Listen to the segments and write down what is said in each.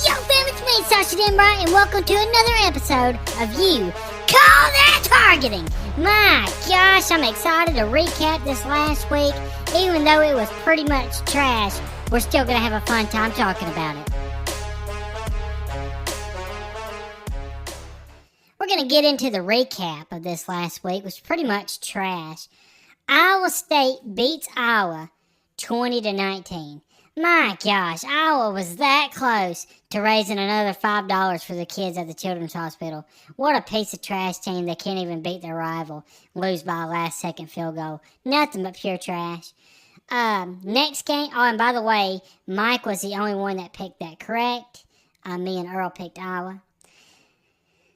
Yo fam, it's me, Sasha Denbright, and welcome to another episode of You Call That Targeting. My gosh, I'm excited to recap this last week. Even though it was pretty much trash, we're still going to have a fun time talking about it. We're going to get into the recap of this last week, which was pretty much trash. Iowa State beats Iowa 20-19. My gosh, Iowa was that close to raising another $5 for the kids at the Children's Hospital. What a piece of trash team. They can't even beat their rival. Lose by a last-second field goal. Nothing but pure trash. Next game, oh, and by the way, Mike was the only one that picked that correct. Me and Earl picked Iowa.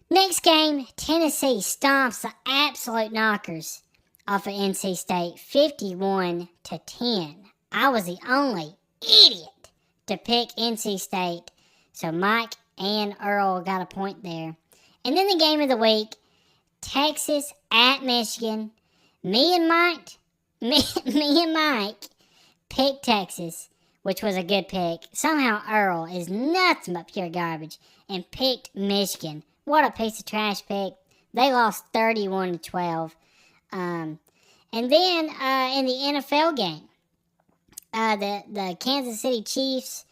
Next game, Tennessee stomps the absolute knockers off of NC State, 51-10. I was the only idiot to pick NC State, so Mike and Earl got a point there. And then the game of the week, Texas at Michigan. Me and Mike picked Texas, which was a good pick. Somehow Earl is nothing but pure garbage and picked Michigan. What a piece of trash pick. They lost 31-12. And then in the NFL game, the Kansas City Chiefs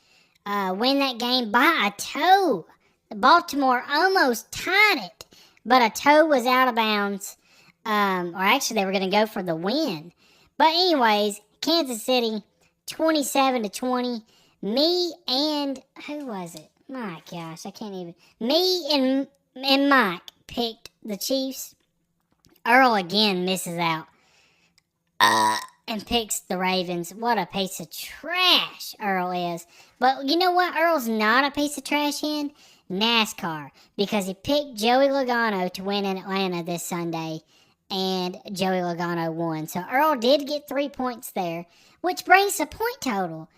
win that game by a toe. Baltimore almost tied it, but a toe was out of bounds. Or actually, they were going to go for the win. But anyways, Kansas City, 27-20. Me and, who was it? My gosh, I can't even. Me and Mike picked the Chiefs. Earl again misses out. And picks the Ravens. What a piece of trash Earl is. But you know what Earl's not a piece of trash in? NASCAR. Because he picked Joey Logano to win in Atlanta this Sunday. And Joey Logano won. So Earl did get 3 points there. Which brings the point total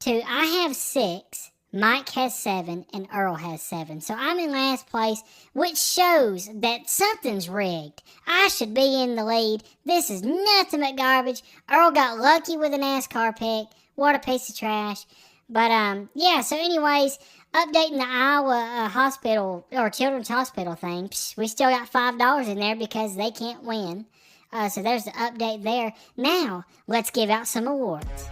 to, I have 6, Mike has 7, and Earl has 7. So I'm in last place, which shows that something's rigged. I should be in the lead. This is nothing but garbage. Earl got lucky with a NASCAR pick. What a piece of trash. But, yeah, so anyways, updating the Iowa hospital, or Children's Hospital thing. We still got $5 in there because they can't win. So there's the update there. Now, let's give out some awards.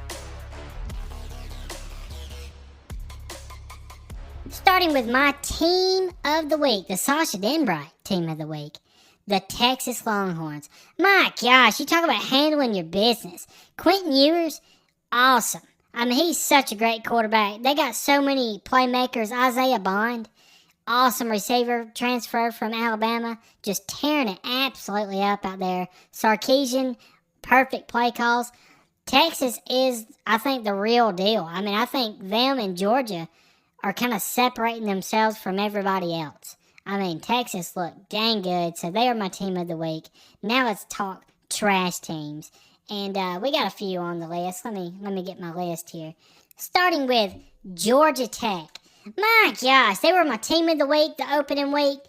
Starting with my team of the week, the Sasha Denbright team of the week, the Texas Longhorns. My gosh, you talk about handling your business. Quentin Ewers, awesome. I mean, he's such a great quarterback. They got so many playmakers. Isaiah Bond, awesome receiver, transfer from Alabama, just tearing it absolutely up out there. Sarkisian, perfect play calls. Texas is, I think, the real deal. I mean, I think them and Georgia are kind of separating themselves from everybody else. I mean, Texas looked dang good, so they are my team of the week. Now let's talk trash teams. And we got a few on the list. Let me get my list here. Starting with Georgia Tech. My gosh, they were my team of the week, the opening week.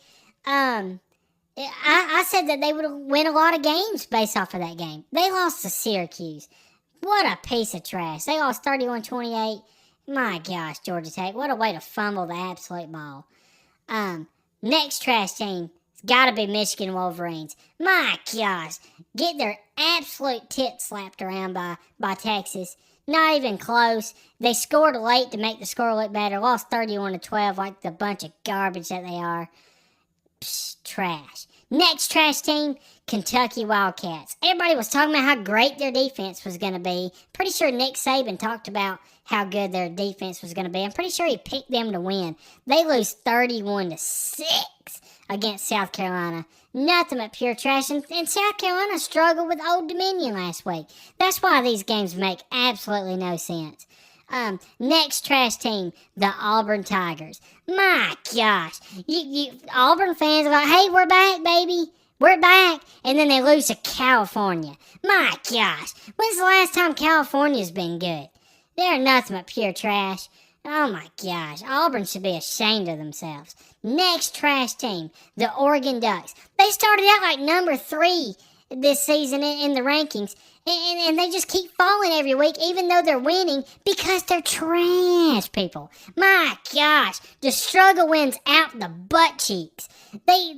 I said that they would win a lot of games based off of that game. They lost to Syracuse. What a piece of trash. They lost 31-28. My gosh, Georgia Tech, what a way to fumble the absolute ball. Next trash team, it's got to be Michigan Wolverines. My gosh, get their absolute tit slapped around by Texas. Not even close. They scored late to make the score look better. Lost 31-12 like the bunch of garbage that they are. Trash. Next trash team, Kentucky Wildcats. Everybody was talking about how great their defense was going to be. Pretty sure Nick Saban talked about how good their defense was going to be. I'm pretty sure he picked them to win. They lose 31-6 against South Carolina. Nothing but pure trash. And South Carolina struggled with Old Dominion last week. That's why these games make absolutely no sense. Next trash team, the Auburn Tigers. My gosh. You Auburn fans are like, hey, we're back, baby. We're back. And then they lose to California. My gosh. When's the last time California's been good? They're nothing but pure trash. Oh my gosh. Auburn should be ashamed of themselves. Next trash team, the Oregon Ducks. They started out like number 3 this season in the rankings. And they just keep falling every week, even though they're winning, because they're trash, people. My gosh, the struggle wins out the butt cheeks. They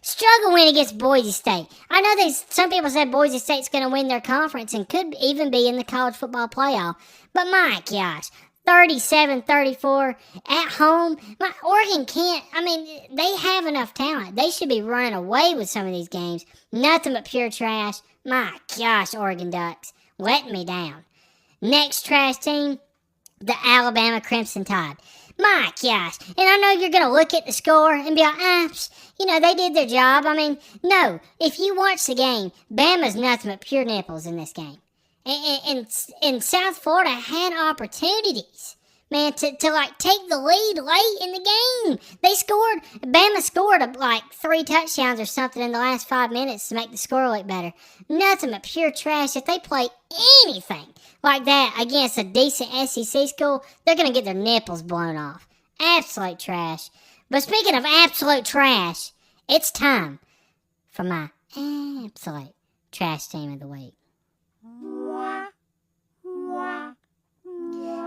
struggle win against Boise State. I know some people said Boise State's going to win their conference and could even be in the college football playoff. But my gosh, 37-34 at home. Oregon can't. I mean, they have enough talent. They should be running away with some of these games. Nothing but pure trash. My gosh, Oregon Ducks, letting me down. Next trash team, the Alabama Crimson Tide. My gosh. And I know you're going to look at the score and be like, they did their job. I mean, no. If you watch the game, Bama's nothing but pure nipples in this game. And South Florida had opportunities, man, to take the lead late in the game. Bama scored like 3 touchdowns or something in the last 5 minutes to make the score look better. Nothing but pure trash. If they play anything like that against a decent SEC school, they're going to get their nipples blown off. Absolute trash. But speaking of absolute trash, it's time for my absolute trash team of the week.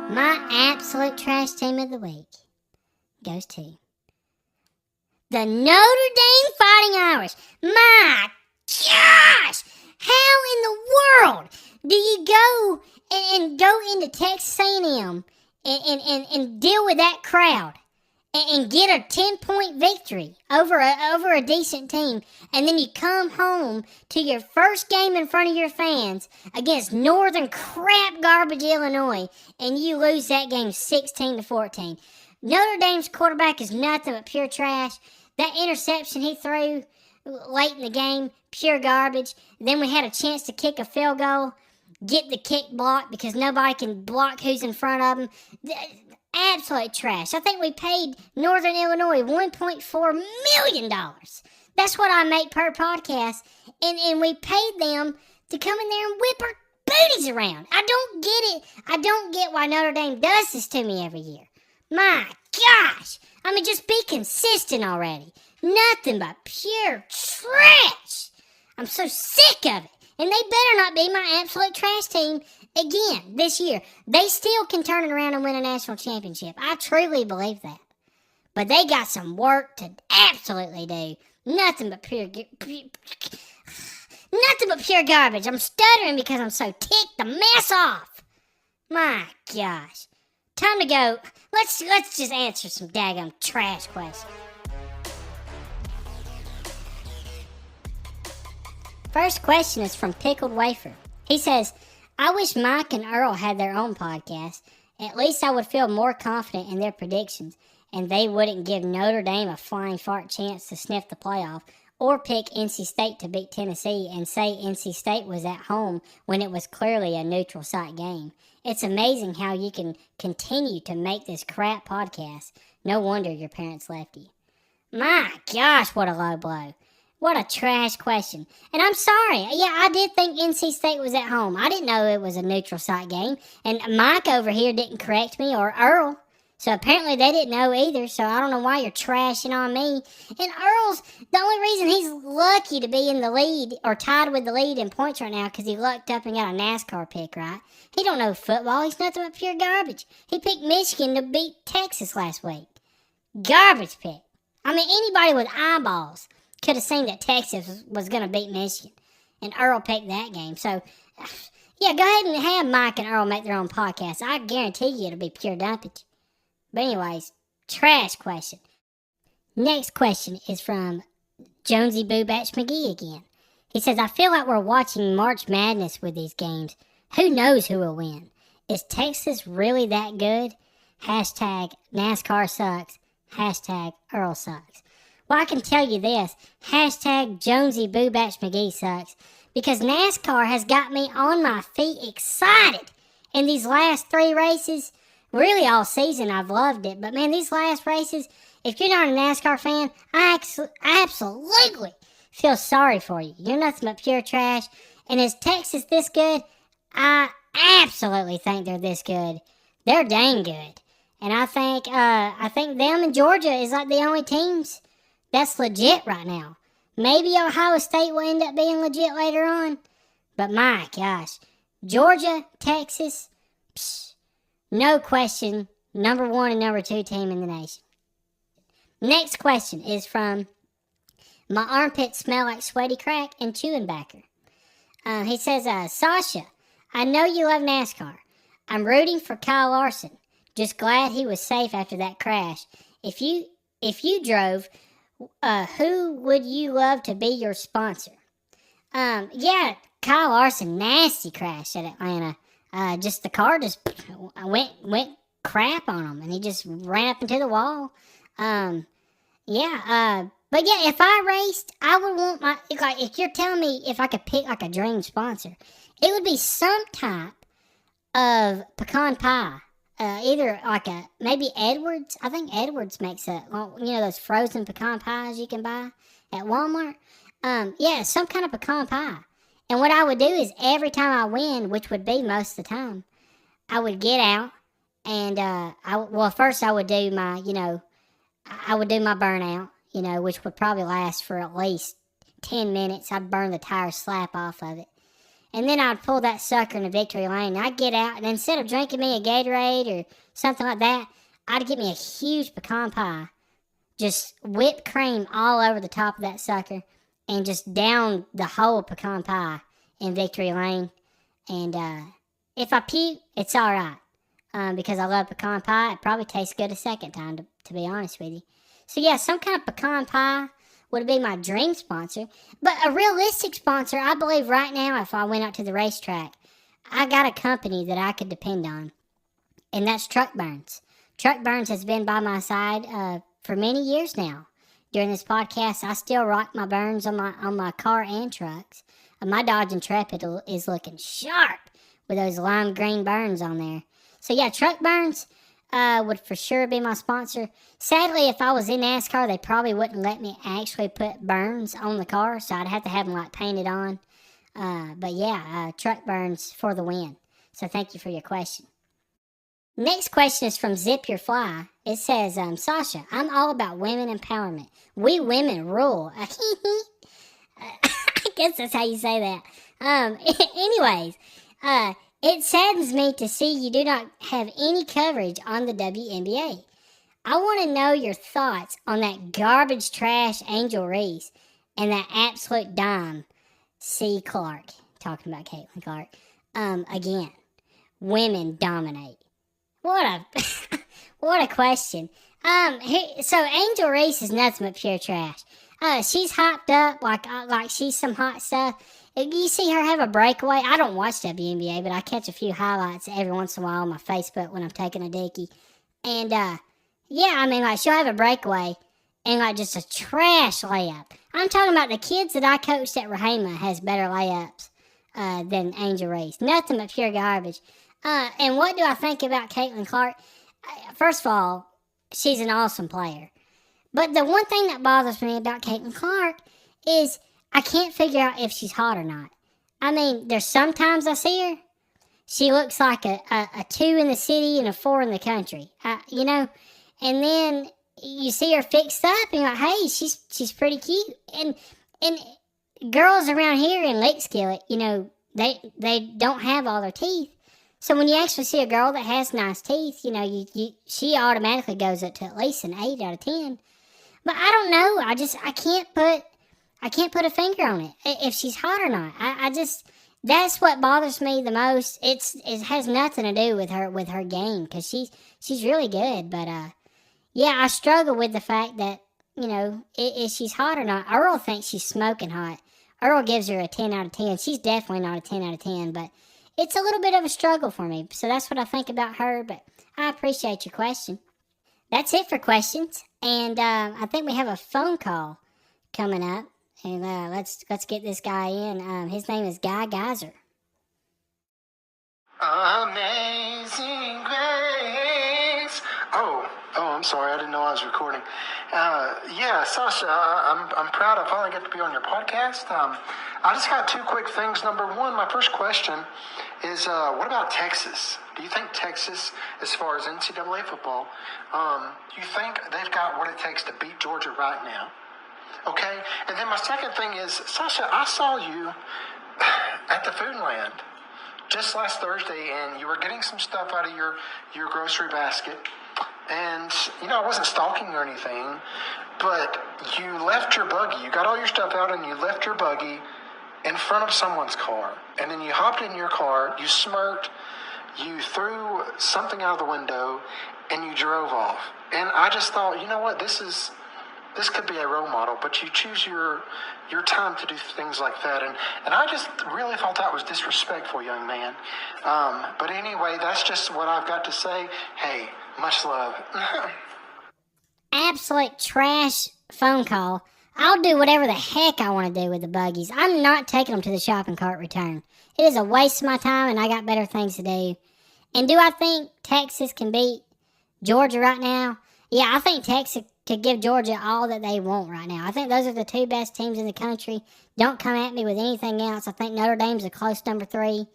My absolute trash team of the week goes to the Notre Dame Fighting Irish. My gosh! How in the world do you go and go into Texas A&M and deal with that crowd and get a 10-point victory over a decent team, and then you come home to your first game in front of your fans against Northern crap garbage Illinois, and you lose that game 16-14. Notre Dame's quarterback is nothing but pure trash. That interception he threw late in the game, pure garbage. Then we had a chance to kick a field goal, get the kick blocked because nobody can block who's in front of them. Absolute trash. I think we paid Northern Illinois $1.4 million. That's what I make per podcast. And we paid them to come in there and whip our booties around. I don't get it. I don't get why Notre Dame does this to me every year. My gosh. I mean, just be consistent already. Nothing but pure trash. I'm so sick of it. And they better not be my absolute trash team again this year. They still can turn it around and win a national championship. I truly believe that. But they got some work to absolutely do. Nothing but pure garbage. I'm stuttering because I'm so ticked the mess off. My gosh. Time to go. Let's just answer some daggum trash questions. First question is from Pickled Wafer. He says, I wish Mike and Earl had their own podcast. At least I would feel more confident in their predictions, and they wouldn't give Notre Dame a flying fart chance to sniff the playoff, or pick NC State to beat Tennessee and say NC State was at home when it was clearly a neutral site game. It's amazing how you can continue to make this crap podcast. No wonder your parents left you. My gosh, what a low blow. What a trash question. And I'm sorry. Yeah, I did think NC State was at home. I didn't know it was a neutral site game. And Mike over here didn't correct me, or Earl. So apparently they didn't know either. So I don't know why you're trashing on me. And Earl's, the only reason he's lucky to be in the lead or tied with the lead in points right now because he lucked up and got a NASCAR pick, right? He don't know football. He's nothing but pure garbage. He picked Michigan to beat Texas last week. Garbage pick. I mean, anybody with eyeballs could have seen that Texas was going to beat Michigan. And Earl picked that game. So, yeah, go ahead and have Mike and Earl make their own podcast. I guarantee you it'll be pure dumpage. But anyways, trash question. Next question is from Jonesy Boo Batch McGee again. He says, I feel like we're watching March Madness with these games. Who knows who will win? Is Texas really that good? Hashtag NASCAR sucks. Hashtag Earl sucks. Well, I can tell you this. Hashtag Jonesy Boo Batch McGee sucks. Because NASCAR has got me on my feet excited. In these last 3 races, really all season I've loved it. But man, these last races, if you're not a NASCAR fan, I absolutely feel sorry for you. You're nothing but pure trash. And is Texas this good? I absolutely think they're this good. They're dang good. And I think them and Georgia is like the only teams that's legit right now. Maybe Ohio State will end up being legit later on. But my gosh, Georgia, Texas, no question, number 1 and number 2 team in the nation. Next question is from My Armpits Smell Like Sweaty Crack and Chewing Backer. He says, Sasha, I know you love NASCAR. I'm rooting for Kyle Larson. Just glad he was safe after that crash. If you drove, who would you love to be your sponsor? Yeah, Kyle Larson, nasty crash at Atlanta. Just the car just went crap on him, and he just ran up into the wall. But yeah, if I raced, I would want if you're telling me if I could pick like a dream sponsor, it would be some type of pecan pie. Either like maybe Edwards. I think Edwards makes those frozen pecan pies you can buy at Walmart. Some kind of pecan pie. And what I would do is every time I win, which would be most of the time, I would get out and first I would do my burnout, which would probably last for at least 10 minutes. I'd burn the tire slap off of it. And then I'd pull that sucker into victory lane. I'd get out, and instead of drinking me a Gatorade or something like that, I'd get me a huge pecan pie. Just whipped cream all over the top of that sucker, and just down the whole pecan pie in victory lane. And if I puke, it's all right, because I love pecan pie. It probably tastes good a second time, to be honest with you. So yeah, some kind of pecan pie would be my dream sponsor. But a realistic sponsor, I believe right now, if I went out to the racetrack, I got a company that I could depend on, and that's Truck Burns. Truck Burns has been by my side for many years now. During this podcast, I still rock my burns on my car and trucks. My Dodge Intrepid is looking sharp with those lime green burns on there. So yeah, Truck Burns would for sure be my sponsor. Sadly, if I was in NASCAR, they probably wouldn't let me actually put burns on the car, so I'd have to have them painted on. Truck Burns for the win. So thank you for your question. Next question is from Zip Your Fly. It says, Sasha, I'm all about women empowerment. We women rule. I guess that's how you say that. Anyways, it saddens me to see you do not have any coverage on the WNBA. I want to know your thoughts on that garbage trash Angel Reese and that absolute dime C. Clark. Talking about Caitlin Clark. Again, women dominate. What a question. So Angel Reese is nothing but pure trash. She's hyped up like she's some hot stuff. You see her have a breakaway. I don't watch WNBA, but I catch a few highlights every once in a while on my Facebook when I'm taking a dickie. And she'll have a breakaway and just a trash layup. I'm talking about the kids that I coached at Rahama has better layups than Angel Reese. Nothing but pure garbage. And what do I think about Caitlin Clark? First of all, she's an awesome player. But the one thing that bothers me about Caitlin Clark is I can't figure out if she's hot or not. I mean, there's sometimes I see her. She looks like a 2 in the city and a 4 in the country. And then you see her fixed up and you're like, hey, she's pretty cute. And girls around here in Lickskillet, they don't have all their teeth. So when you actually see a girl that has nice teeth, she automatically goes up to at least an 8 out of 10. But I don't know. I can't put a finger on it if she's hot or not. That's what bothers me the most. It has nothing to do with her game because she's really good. But I struggle with the fact that if she's hot or not. Earl thinks she's smoking hot. Earl gives her a 10 out of 10. She's definitely not a 10 out of 10, but it's a little bit of a struggle for me. So that's what I think about her. But I appreciate your question. That's it for questions, and I think we have a phone call coming up. And let's get this guy in. His name is Guy Geyser. Amazing Grace. Oh, I'm sorry. I didn't know I was recording. Sasha, I'm proud I finally get to be on your podcast. I just got 2 quick things. Number one, my first question is, what about Texas? Do you think Texas, as far as NCAA football, do you think they've got what it takes to beat Georgia right now? Okay? And then my second thing is, Sasha, I saw you at the Foodland just last Thursday, and you were getting some stuff out of your grocery basket. And, I wasn't stalking or anything, but you left your buggy. You got all your stuff out and you left your buggy in front of someone's car. And then you hopped in your car, you smirked, you threw something out of the window, and you drove off. And I just thought, you know what, this could be a role model, but you choose your time to do things like that. And I just really thought that was disrespectful, young man. But anyway, that's just what I've got to say. Hey, much love. Absolute trash phone call. I'll do whatever the heck I want to do with the buggies. I'm not taking them to the shopping cart return. It is a waste of my time, and I got better things to do. And do I think Texas can beat Georgia right now? Yeah, I think Texas could give Georgia all that they want right now. I think those are the two best teams in the country. Don't come at me with anything else. I think Notre Dame's a close number 3.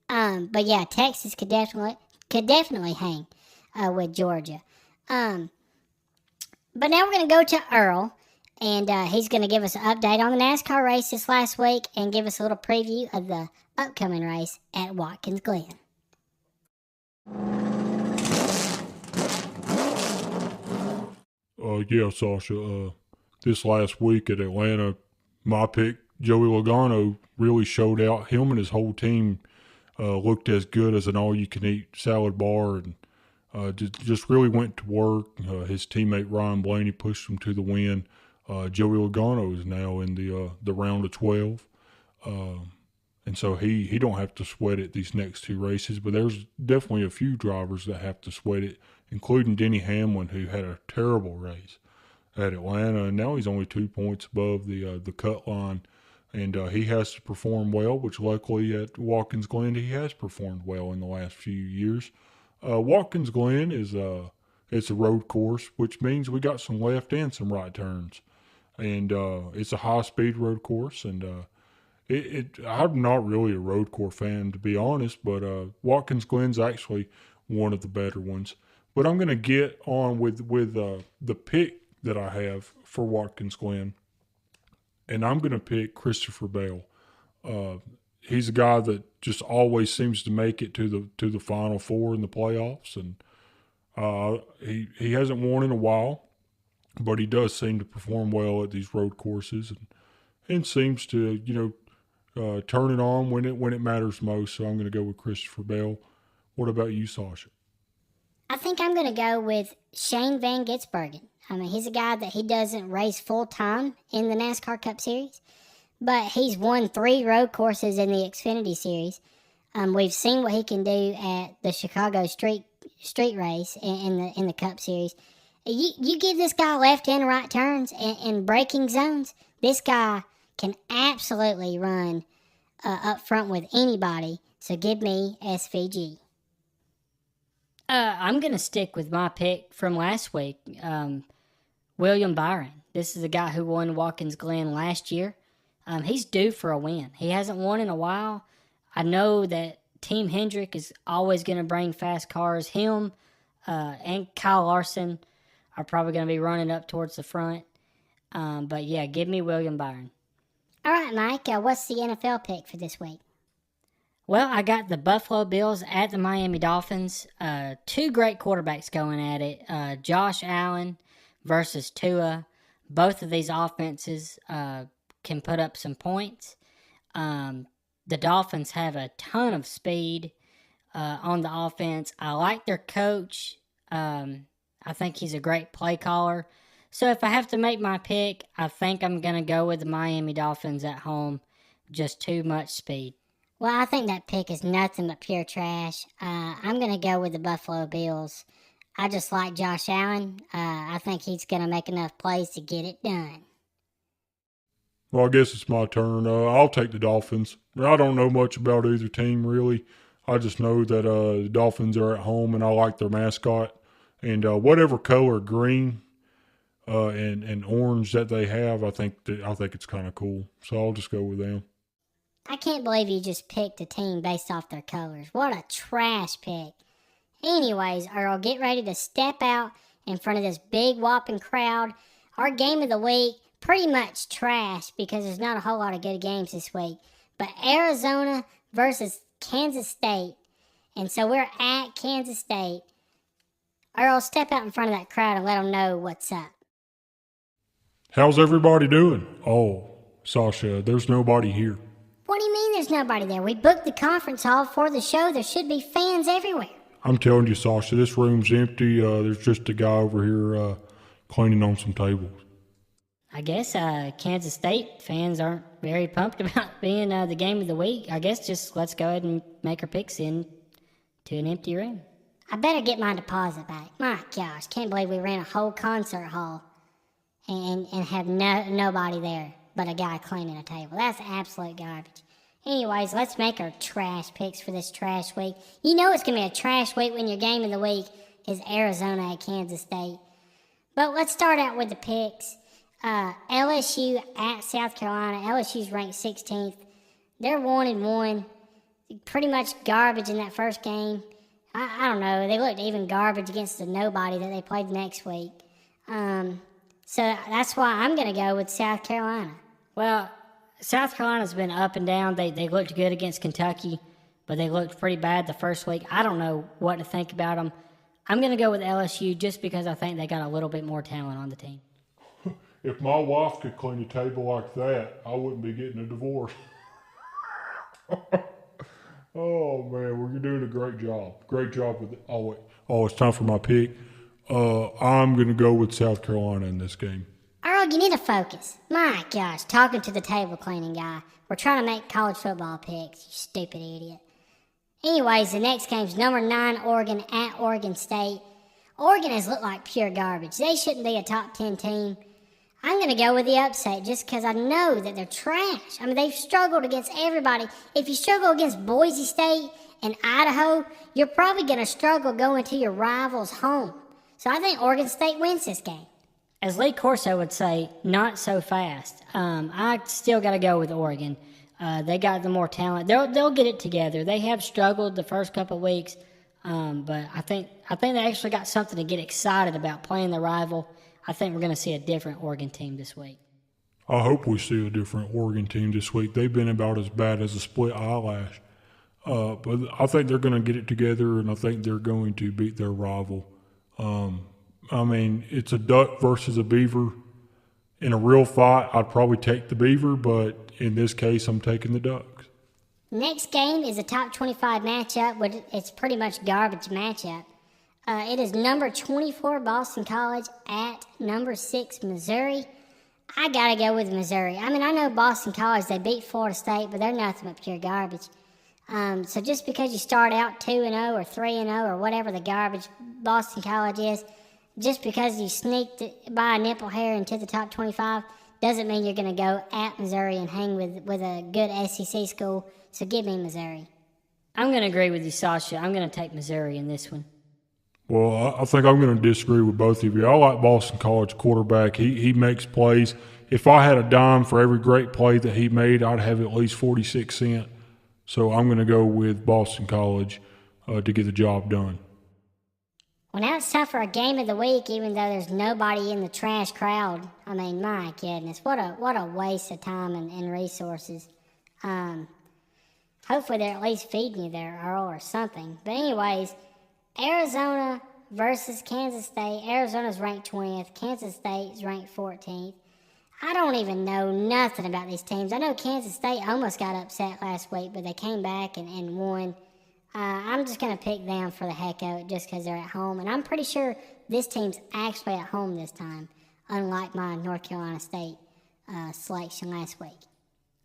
But yeah, Texas could definitely hang with Georgia. But now we're going to go to Earl, and he's going to give us an update on the NASCAR race this last week and give us a little preview of the upcoming race at Watkins Glen. Yeah, Sasha, this last week at Atlanta, my pick, Joey Logano, really showed out. Him and his whole team looked as good as an all-you-can-eat salad bar, and just really went to work. His teammate Ryan Blaney pushed him to the win. Joey Logano is now in the round of 12, and so he don't have to sweat it these next 2 races. But there's definitely a few drivers that have to sweat it, including Denny Hamlin, who had a terrible race at Atlanta, and now he's only 2 points above the cut line, and he has to perform well, which luckily at Watkins Glen he has performed well in the last few years. Watkins Glen is it's a road course, which means we got some left and some right turns, and it's a high-speed road course, and I'm not really a road course fan, to be honest, but Watkins Glen's actually one of the better ones. But I'm going to get on with the pick that I have for Watkins Glen, and I'm going to pick Christopher Bell. He's a guy that just always seems to make it to the Final Four in the playoffs, and he hasn't won in a while, but he does seem to perform well at these road courses, and seems to turn it on when it matters most. So I'm going to go with Christopher Bell. What about you, Sasha? I think I'm going to go with Shane Van Gisbergen. I mean, he's a guy that he doesn't race full-time in the NASCAR Cup Series, but he's won 3 road courses in the Xfinity Series. We've seen what he can do at the Chicago Street Race in the Cup Series. You give this guy left and right turns and braking zones, this guy can absolutely run up front with anybody. So give me SVG. I'm going to stick with my pick from last week, William Byron. This is a guy who won Watkins Glen last year. He's due for a win. He hasn't won in a while. I know that Team Hendrick is always going to bring fast cars. Him and Kyle Larson are probably going to be running up towards the front. But yeah, give me William Byron. All right, Mike, what's the NFL pick for this week? Well, I got the Buffalo Bills at the Miami Dolphins. 2 great quarterbacks going at it. Josh Allen versus Tua. Both of these offenses can put up some points. The Dolphins have a ton of speed on the offense. I like their coach. I think he's a great play caller. So if I have to make my pick, I think I'm going to go with the Miami Dolphins at home. Just too much speed. Well, I think that pick is nothing but pure trash. I'm going to go with the Buffalo Bills. I just like Josh Allen. I think he's going to make enough plays to get it done. Well, I guess it's my turn. I'll take the Dolphins. I don't know much about either team, really. I just know that the Dolphins are at home, and I like their mascot. And whatever color, green and orange that they have, I think it's kind of cool. So I'll just go with them. I can't believe you just picked a team based off their colors. What a trash pick. Anyways, Earl, get ready to step out in front of this big whopping crowd. Our game of the week, pretty much trash because there's not a whole lot of good games this week. But Arizona versus Kansas State. And so we're at Kansas State. Earl, step out in front of that crowd and let them know what's up. How's everybody doing? Oh, Sasha, there's nobody here. What do you mean there's nobody there? We booked the conference hall for the show. There should be fans everywhere. I'm telling you, Sasha, this room's empty. There's just a guy over here cleaning on some tables. I guess Kansas State fans aren't very pumped about being the game of the week. I guess just let's go ahead and make our picks in to an empty room. I better get my deposit back. My gosh, can't believe we ran a whole concert hall and have nobody there but a guy cleaning a table. That's absolute garbage. Anyways, let's make our trash picks for this trash week. You know it's going to be a trash week when your game of the week is Arizona at Kansas State. But let's start out with the picks. LSU at South Carolina. LSU's ranked 16th. They're 1-1. Pretty much garbage in that first game. I don't know. They looked even garbage against the nobody that they played the next week. So that's why I'm going to go with South Carolina. Well, South Carolina's been up and down. They looked good against Kentucky, but they looked pretty bad the first week. I don't know what to think about them. I'm going to go with LSU just because I think they got a little bit more talent on the team. If my wife could clean a table like that, I wouldn't be getting a divorce. Oh, man, well, you're doing a great job. Great job with it. Oh, it's time for my pick. I'm going to go with South Carolina in this game. Earl, you need to focus. My gosh, talking to the table cleaning guy. We're trying to make college football picks, you stupid idiot. Anyways, the next game's number 9 Oregon at Oregon State. Oregon has looked like pure garbage. They shouldn't be a top 10 team. I'm going to go with the upset just because I know that they're trash. I mean, they've struggled against everybody. If you struggle against Boise State and Idaho, you're probably going to struggle going to your rival's home. So I think Oregon State wins this game. As Lee Corso would say, not so fast. I still got to go with Oregon. They got the more talent. They'll get it together. They have struggled the first couple of weeks, but I think they actually got something to get excited about playing the rival. I think we're going to see a different Oregon team this week. I hope we see a different Oregon team this week. They've been about as bad as a split eyelash. But I think they're going to get it together, and I think they're going to beat their rival. I mean, it's a duck versus a beaver. In a real fight, I'd probably take the beaver, but in this case, I'm taking the ducks. Next game is a top 25 matchup, but it's pretty much garbage matchup. It is number 24 Boston College at number 6 Missouri. I gotta go with Missouri. I mean, I know Boston College, they beat Florida State, but they're nothing but pure garbage. So just because you start out 2-0 or 3-0 or whatever the garbage Boston College is, just because you sneaked by a nipple hair into the top 25 doesn't mean you're going to go at Missouri and hang with a good SEC school. So give me Missouri. I'm going to agree with you, Sasha. I'm going to take Missouri in this one. Well, I think I'm going to disagree with both of you. I like Boston College quarterback. He makes plays. If I had a dime for every great play that he made, I'd have at least 46 cents. So I'm going to go with Boston College to get the job done. Well, now it's time for a game of the week, even though there's nobody in the trash crowd. I mean, my goodness, what a waste of time and resources. Hopefully they're at least feeding you there, Earl, or something. But anyways, Arizona versus Kansas State. Arizona's ranked 20th. Kansas State is ranked 14th. I don't even know nothing about these teams. I know Kansas State almost got upset last week, but they came back and won. I'm just going to pick them for the heck of it just because they're at home. And I'm pretty sure this team's actually at home this time, unlike my North Carolina State selection last week.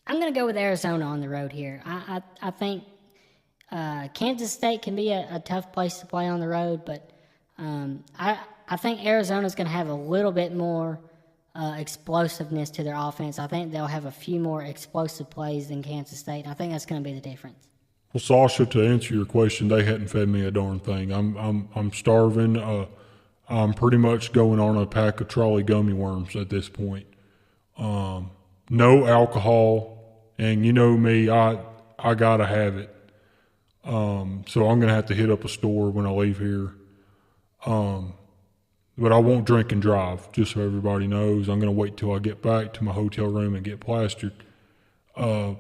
I'm going to go with Arizona on the road here. I think Kansas State can be a tough place to play on the road, but I think Arizona's going to have a little bit more explosiveness to their offense. I think they'll have a few more explosive plays than Kansas State. I think that's going to be the difference. Well, Sasha, to answer your question, they hadn't fed me a darn thing. I'm starving. I'm pretty much going on a pack of trolley gummy worms at this point. No alcohol, and you know me, I gotta have it. So I'm gonna have to hit up a store when I leave here. But I won't drink and drive, just so everybody knows. I'm going to wait till I get back to my hotel room and get plastered. I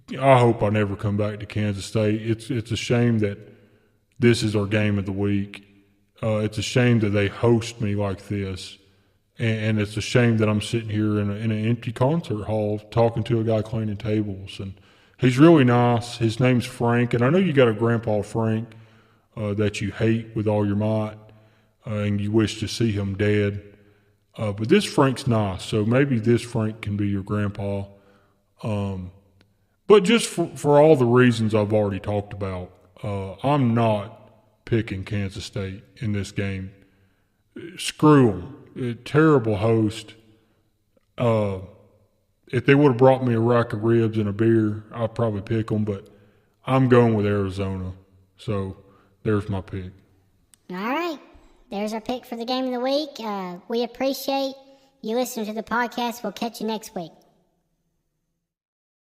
hope I never come back to Kansas State. It's a shame that this is our game of the week. It's a shame that they host me like this. And it's a shame that I'm sitting here in an empty concert hall talking to a guy cleaning tables. And he's really nice. His name's Frank. And I know you got a grandpa Frank that you hate with all your might. And you wish to see him dead. But this Frank's nice, so maybe this Frank can be your grandpa. But just for all the reasons I've already talked about, I'm not picking Kansas State in this game. Screw them. Terrible host. If they would have brought me a rack of ribs and a beer, I'd probably pick them, but I'm going with Arizona. So there's my pick. All right. There's our pick for the game of the week. We appreciate you listening to the podcast. We'll catch you next week.